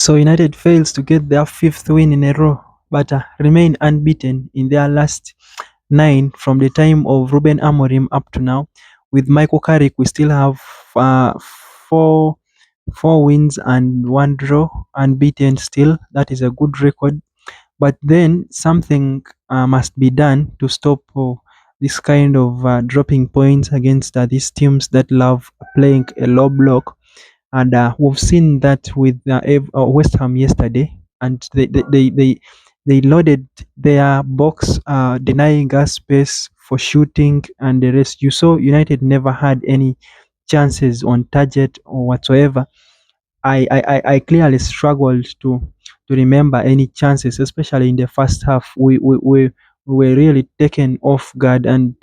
So United fails to get their fifth win in a row, but remain unbeaten in their last nine from the time of Ruben Amorim up to now. With Michael Carrick, we still have uh, four four wins and one draw, unbeaten still. That is a good record. But then something must be done to stop this kind of dropping points against these teams that love playing a low block. And we've seen that with West Ham yesterday, and they loaded their box, denying us space for shooting and the rest. You saw United never had any chances on target or whatsoever. I clearly struggled to remember any chances, especially in the first half. We were really taken off guard, and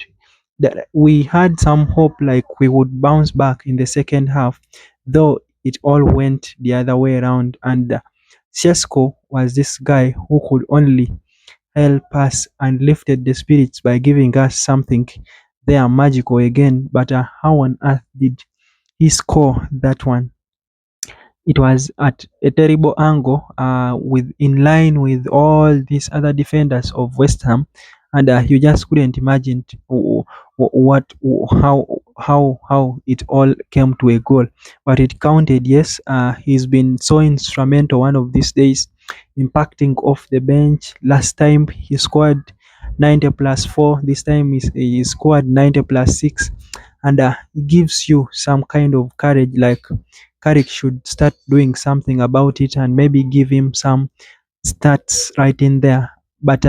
that we had some hope like we would bounce back in the second half, though it all went the other way around. And Sesko was this guy who could only help us and lifted the spirits by giving us something there magical again. But how on earth did he score that one? It was at a terrible angle, with in line with all these other defenders of West Ham, and you just couldn't imagine what how it all came to a goal. But it counted. Yes, he's been so instrumental one of these days, impacting off the bench. Last time he scored 90 plus 4. This time he scored 90 plus 6, and it gives you some kind of courage, like Carrick should start doing something about it and maybe give him some stats right in there. But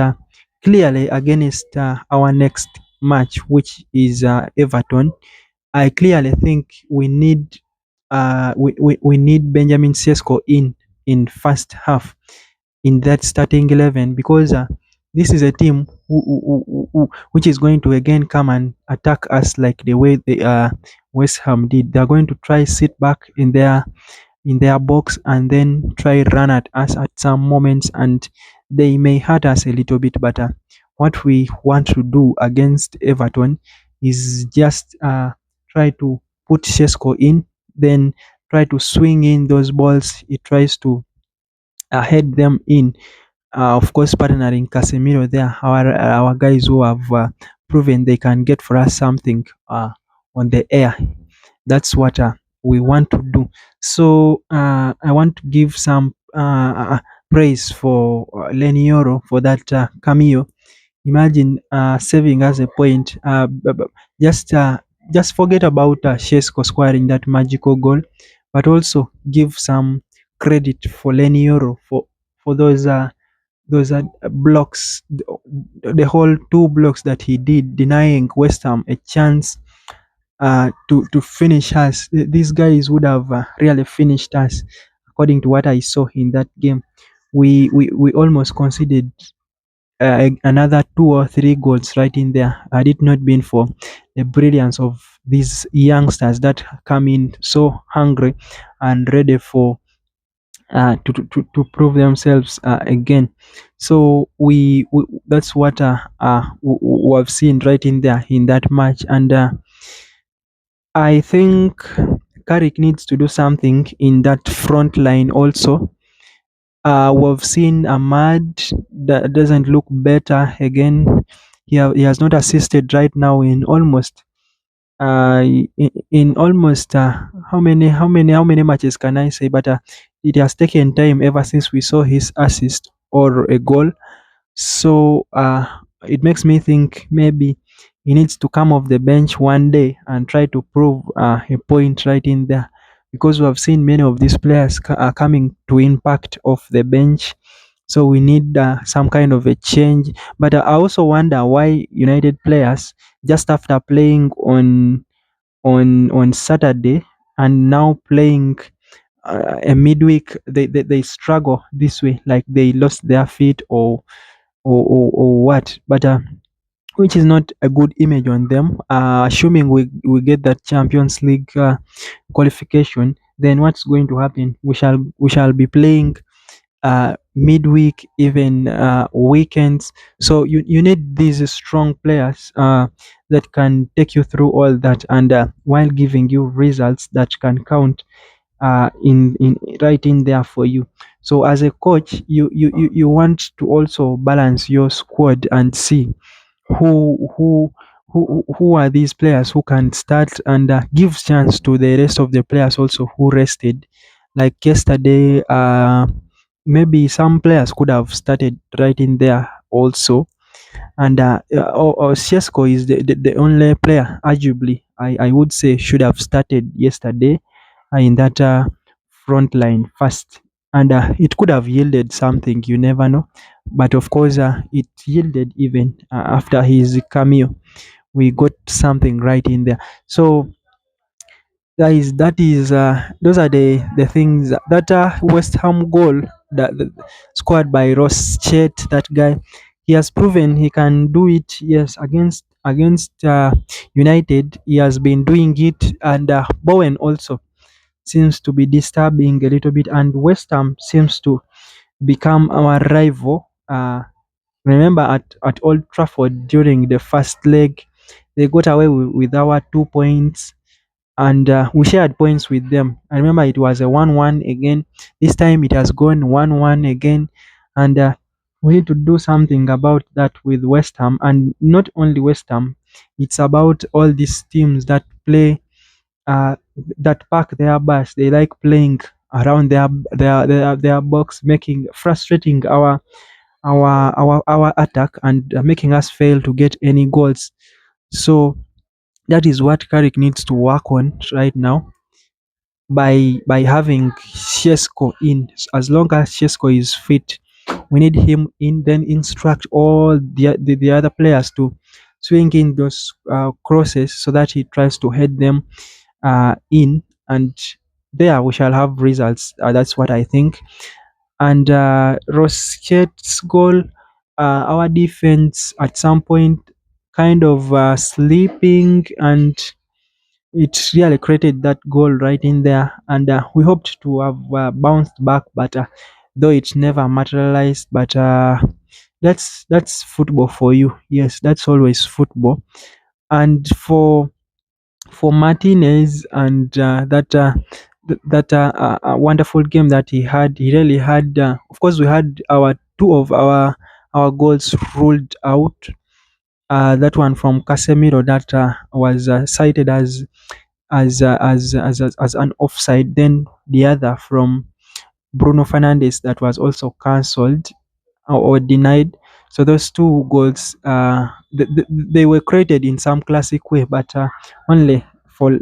clearly, against our next match, which is Everton, I clearly think we need Benjamin Sesko in first half in that starting 11, because this is a team which is going to again come and attack us like the way the West Ham did. They are going to try sit back in their box and then try run at us at some moments, and they may hurt us a little bit. But what we want to do against Everton is just try to put Sesko in, then try to swing in those balls. He tries to head them in, of course, partnering Casemiro there, our guys who have proven they can get for us something on the air. That's what we want to do. So I want to give some praise for Yoro for that cameo. Imagine saving us a point. Just just forget about Shesko scoring that magical goal, but also give some credit for Yoro for those blocks, the whole two blocks that he did, denying West Ham a chance to finish us. These guys would have really finished us, according to what I saw in that game. We almost conceded another two or three goals right in there. Had it not been for the brilliance of these youngsters that come in so hungry and ready for to prove themselves again. So we that's what we have seen right in there in that match. And I think Carrick needs to do something in that front line also. We've seen Ahmad that doesn't look better again. He has not assisted right now in almost in almost how many matches can I say? But it has taken time ever since we saw his assist or a goal. So it makes me think maybe he needs to come off the bench one day and try to prove a point right in there, because we have seen many of these players are coming to impact off the bench. So we need some kind of a change. But I also wonder why United players, just after playing on Saturday and now playing a midweek, they struggle this way, like they lost their feet or what. But which is not a good image on them. Assuming we get that Champions League qualification, then what's going to happen? We shall be playing midweek, even weekends. So you need these strong players that can take you through all that, and while giving you results that can count in right in there for you. So as a coach, you want to also balance your squad and see who who who are these players who can start, and give chance to the rest of the players also who rested. Like yesterday, maybe some players could have started right in there also. And Sesko is the only player, arguably, I would say, should have started yesterday in that front line first. And it could have yielded something, you never know. But of course, it yielded even after his cameo. We got something right in there. So guys, that is those are the things that West Ham goal that scored by Ross Chet. That guy, he has proven he can do it. Yes, against United, he has been doing it, and Bowen also seems to be disturbing a little bit, and West Ham seems to become our rival. Remember at Old Trafford during the first leg, they got away with our 2 points, and we shared points with them. I remember it was a 1-1 again. This time it has gone 1-1 again, and we need to do something about that with West Ham, and not only West Ham. It's about all these teams that play, that park their bus. They like playing around their box, making frustrating our attack, and making us fail to get any goals. So that is what Carrick needs to work on right now, by having Sesko in. As long as Sesko is fit, we need him in. Then instruct all the other players to swing in those crosses so that he tries to head them in, and there we shall have results. That's what I think. And Rosket's goal, our defense at some point kind of sleeping, and it really created that goal right in there. And we hoped to have bounced back, but though it never materialized. But that's football for you. Yes, that's always football. And for Martinez, and that wonderful game that he had. He really had. Of course, we had our two of our goals ruled out. That one from Casemiro that was cited as an offside. Then the other from Bruno Fernandes that was also cancelled or denied. So those two goals, they were created in some classic way, but only for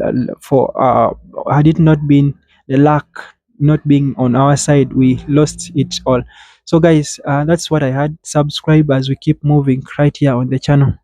had it not been the luck not being on our side, we lost it all. So guys, that's what I had. Subscribe as we keep moving right here on the channel.